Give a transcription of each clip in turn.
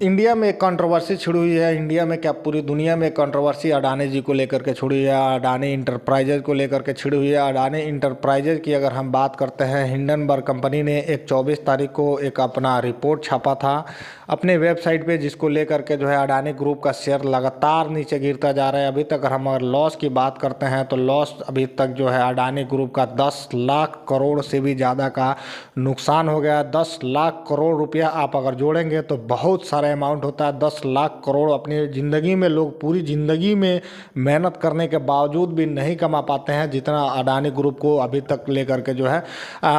India में एक controversy छिड़ी हुई है। इंडिया में क्या पूरी दुनिया में कंट्रोवर्सी अडानी जी को लेकर के छिड़ी हुई है। अडानी इंटरप्राइजेज को लेकर के छिड़ी हुई है। अडानी इंटरप्राइजेज की अगर हम बात करते हैं, हिंडनबर्ग कंपनी ने एक 24 तारीख को एक अपना रिपोर्ट छापा था अपने वेबसाइट पे, जिसको लेकर के जो है अडानी ग्रुप का शेयर लगातार नीचे गिरता जा रहा है। अभी तक अगर हम लॉस की बात करते हैं तो लॉस अभी तक जो है अडानी ग्रुप का 10 लाख करोड़ से भी ज़्यादा का नुकसान हो गया। 10 लाख करोड़ रुपया आप अगर जोड़ेंगे तो बहुत सारा अमाउंट होता है। 10 लाख करोड़ अपनी ज़िंदगी में लोग पूरी ज़िंदगी में मेहनत करने के बावजूद भी नहीं कमा पाते हैं, जितना अडानी ग्रुप को अभी तक लेकर के जो है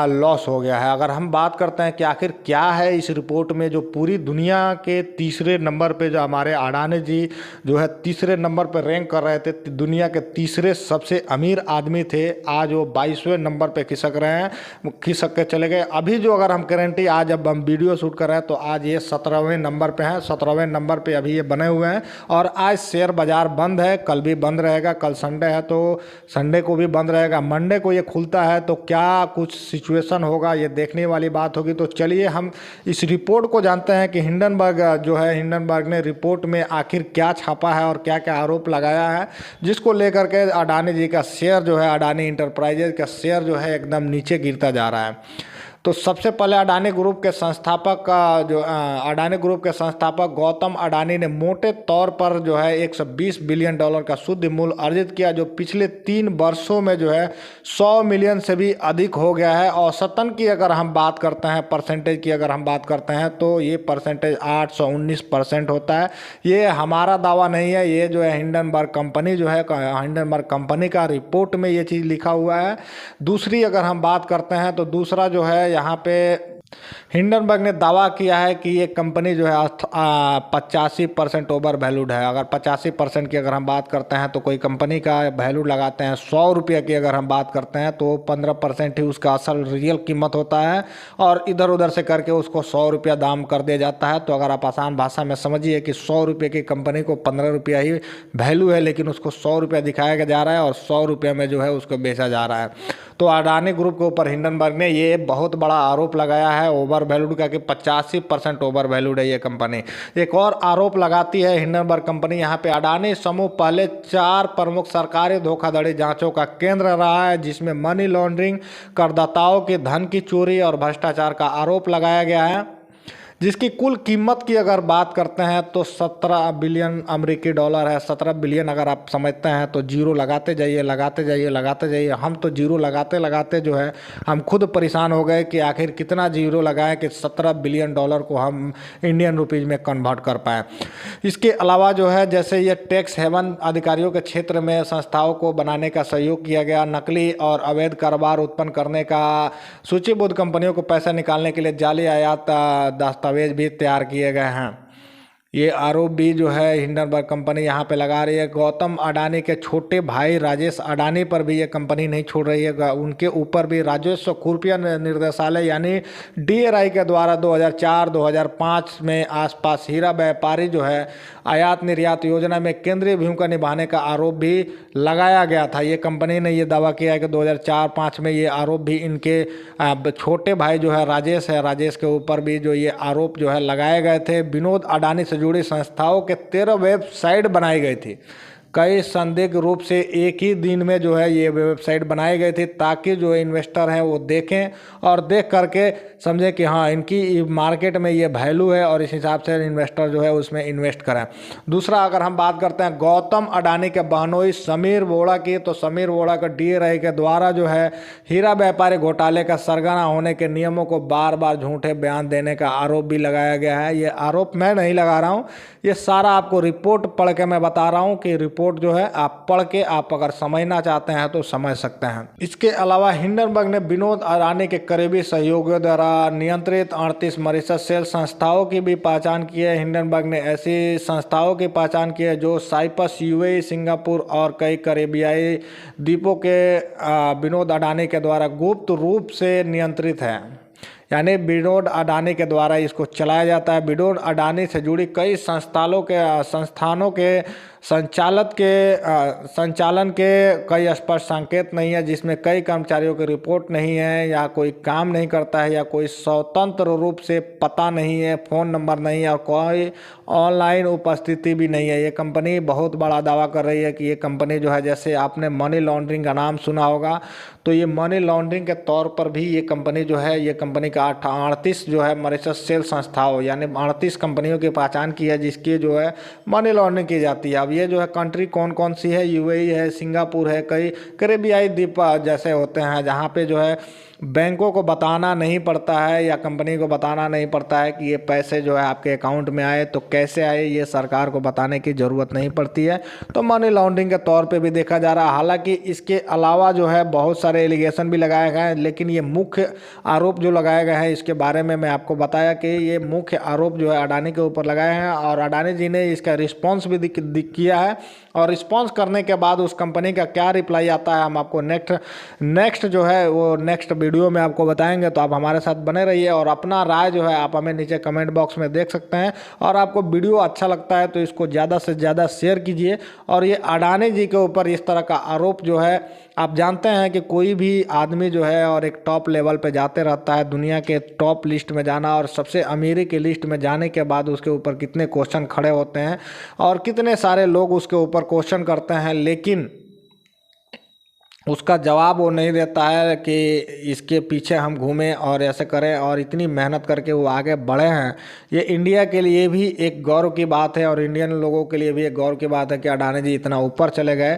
लॉस हो गया है। अगर हम बात करते हैं कि आखिर क्या है इस रिपोर्ट में, जो पूरी दुनिया के तीसरे नंबर पे जो हमारे अडानी जी जो है तीसरे नंबर पर रैंक कर रहे थे, दुनिया के तीसरे सबसे अमीर आदमी थे, आज वो 22वें नंबर पे खिसक रहे हैं, खिसक के चले गए। अभी जो अगर हम करेंटली आज अब हम वीडियो शूट कर रहे हैं तो आज ये 17वें नंबर पे हैं। 17वें नंबर पे अभी ये बने हुए हैं और आज शेयर बाजार बंद है। कल भी बंद रहेगा, कल संडे है तो संडे को भी बंद रहेगा। मंडे को ये खुलता है तो क्या कुछ सिचुएशन होगा, ये देखने वाली बात होगी। तो चलिए हम इस रिपोर्ट को जानते हैं कि हिंडनबर्ग जो है, हिंडनबर्ग ने रिपोर्ट में आखिर क्या छापा है और क्या क्या आरोप लगाया है, जिसको लेकर के अडानी जी का शेयर जो है, अडानी इंटरप्राइजेज का शेयर जो है एकदम नीचे गिरता जा रहा है। तो सबसे पहले अडानी ग्रुप के संस्थापक का जो अडानी ग्रुप के संस्थापक गौतम अडानी ने मोटे तौर पर जो है 120 बिलियन डॉलर का शुद्ध मूल्य अर्जित किया, जो पिछले 3 वर्षों में जो है 100 मिलियन से भी अधिक हो गया है। औसतन की अगर हम बात करते हैं, परसेंटेज की अगर हम बात करते हैं तो ये परसेंटेज 819% होता है। ये हमारा दावा नहीं है, ये जो है हिंडनबर्ग कंपनी जो है, हिंडनबर्ग कंपनी का रिपोर्ट में ये चीज़ लिखा हुआ है। दूसरी अगर हम बात करते हैं तो दूसरा जो है यहाँ पे हिंडनबर्ग ने दावा किया है कि ये कंपनी जो है 85% ओवर वैल्यूड है। अगर 85% की अगर हम बात करते हैं तो कोई कंपनी का वैल्यू लगाते हैं 100 रुपये की, अगर हम बात करते हैं तो 15% ही उसका असल रियल कीमत होता है और इधर उधर से करके उसको 100 रुपया दाम कर दिया जाता है। तो अगर आप आसान भाषा में समझिए कि 100 रुपये की कंपनी को 15 रुपया ही वैल्यू है, लेकिन उसको 100 रुपया दिखाया जा रहा है और 100 रुपये में जो है उसको बेचा जा रहा है। तो अडानी ग्रुप के ऊपर हिंडनबर्ग ने ये बहुत बड़ा आरोप लगाया है ओवर वैल्यूड का, कि 85% ओवर वैल्यूड है ये कंपनी। एक और आरोप लगाती है हिंडनबर्ग कंपनी यहाँ पे, अडानी समूह पहले 4 प्रमुख सरकारी धोखाधड़ी जांचों का केंद्र रहा है, जिसमें मनी लॉन्ड्रिंग, करदाताओं के धन की चोरी और भ्रष्टाचार का आरोप लगाया गया है, जिसकी कुल कीमत की अगर बात करते हैं तो 17 बिलियन अमेरिकी डॉलर है। 17 बिलियन अगर आप समझते हैं तो जीरो लगाते जाइए, लगाते जाइए, लगाते जाइए। हम तो जीरो लगाते लगाते जो है हम खुद परेशान हो गए कि आखिर कितना जीरो लगाएं कि 17 बिलियन डॉलर को हम इंडियन रुपीज़ में कन्वर्ट कर पाएँ। इसके अलावा जो है जैसे ये टैक्स हेवन अधिकारियों के क्षेत्र में संस्थाओं को बनाने का सहयोग किया गया, नकली और अवैध कारोबार उत्पन्न करने का, सूचीबद्ध कंपनियों को पैसा निकालने के लिए जाली आयात दस्तावेज भी तैयार किए गए हैं। ये आरोप भी जो है हिंडनबर्ग कंपनी यहाँ पे लगा रही है। गौतम अडानी के छोटे भाई राजेश अडानी पर भी ये कंपनी नहीं छोड़ रही है, उनके ऊपर भी राजस्व खुफिया निर्देशालय यानी DRI के द्वारा 2004-2005 में आसपास हीरा व्यापारी जो है आयात निर्यात योजना में केंद्रीय भूमिका निभाने का आरोप भी लगाया गया था। ये कंपनी ने ये दावा किया है कि 2004-05 में ये आरोप भी इनके छोटे भाई जो है राजेश के ऊपर भी जो ये आरोप जो है लगाए गए थे। विनोद अडानी से जुड़ी संस्थाओं के 13 वेबसाइट बनाई गई थी। कई संदिग्ध रूप से एक ही दिन में जो है ये वेबसाइट बनाई गई थी, ताकि जो इन्वेस्टर हैं वो देखें और देख करके समझें कि हाँ इनकी मार्केट में ये वैल्यू है और इस हिसाब से इन्वेस्टर जो है उसमें इन्वेस्ट करें। दूसरा अगर हम बात करते हैं गौतम अडानी के बहनोई समीर वोरा की, तो समीर वोरा का DRI के द्वारा जो है हीरा व्यापारी घोटाले का सरगना होने के नियमों को बार बार झूठे बयान देने का आरोप भी लगाया गया है। ये आरोप मैं नहीं लगा रहा हूँ, ये सारा आपको रिपोर्ट पढ़ के मैं बता रहा हूँ कि रिपोर्ट जो है आप पढ़ के आप अगर समझना चाहते हैं तो समझ सकते हैं। इसके अलावा हिंडनबर्ग ने विनोद अडानी के करीबी सहयोगियों द्वारा नियंत्रित 38 मॉरिशस सेल संस्थाओं की भी पहचान की है। हिंडनबर्ग ने ऐसी संस्थाओं की पहचान की है जो साइप्रस, UAE, सिंगापुर और कई करेबियाई द्वीपों के विनोद अडानी के द्वारा गुप्त रूप से नियंत्रित है। यानी विनोद अडानी के द्वारा इसको चलाया जाता है। विनोद अडानी से जुड़ी कई संस्थानों के संचालन के कई स्पष्ट संकेत नहीं है, जिसमें कई कर्मचारियों की रिपोर्ट नहीं है या कोई काम नहीं करता है या कोई स्वतंत्र रूप से पता नहीं है, फ़ोन नंबर नहीं है और कोई ऑनलाइन उपस्थिति भी नहीं है। ये कंपनी बहुत बड़ा दावा कर रही है कि ये कंपनी जो है, जैसे आपने मनी लॉन्ड्रिंग का नाम सुना होगा, तो ये मनी लॉन्ड्रिंग के तौर पर भी ये कंपनी जो है, ये कंपनी का 38 जो है मॉरिशस सेल संस्थाओं यानी 38 कंपनियों की पहचान की है जिसकी जो है मनी लॉन्ड्रिंग की जाती है। अब ये जो है कंट्री कौन कौन सी है, यूएई है, सिंगापुर है, कई कैरेबियाई द्वीप जैसे होते हैं जहाँ पे जो है बैंकों को बताना नहीं पड़ता है या कंपनी को बताना नहीं पड़ता है कि ये पैसे जो है आपके अकाउंट में आए तो कैसे आए, ये सरकार को बताने की ज़रूरत नहीं पड़ती है। तो मनी लॉन्ड्रिंग के तौर पे भी देखा जा रहा है। हालांकि इसके अलावा जो है बहुत सारे एलिगेशन भी लगाए गए हैं, लेकिन ये मुख्य आरोप जो लगाए गए हैं इसके बारे में मैं आपको बताया कि ये मुख्य आरोप जो है अडानी के ऊपर लगाए हैं और अडानी जी ने इसका रिस्पॉन्स भी किया है। और रिस्पॉन्स करने के बाद उस कंपनी का क्या रिप्लाई आता है हम आपको नेक्स्ट जो है वो नेक्स्ट वीडियो में आपको बताएंगे। तो आप हमारे साथ बने रहिए और अपना राय जो है आप हमें नीचे कमेंट बॉक्स में देख सकते हैं। और आपको वीडियो अच्छा लगता है तो इसको ज़्यादा से ज़्यादा शेयर कीजिए। और ये अडानी जी के ऊपर इस तरह का आरोप जो है, आप जानते हैं कि कोई भी आदमी जो है और एक टॉप लेवल पे जाते रहता है, दुनिया के टॉप लिस्ट में जाना और सबसे अमीरी की लिस्ट में जाने के बाद उसके ऊपर कितने क्वेश्चन खड़े होते हैं और कितने सारे लोग उसके ऊपर क्वेश्चन करते हैं, लेकिन उसका जवाब वो नहीं देता है कि इसके पीछे हम घूमें और ऐसे करें और इतनी मेहनत करके वो आगे बढ़े हैं। ये इंडिया के लिए भी एक गौरव की बात है और इंडियन लोगों के लिए भी एक गौरव की बात है कि अडानी जी इतना ऊपर चले गए।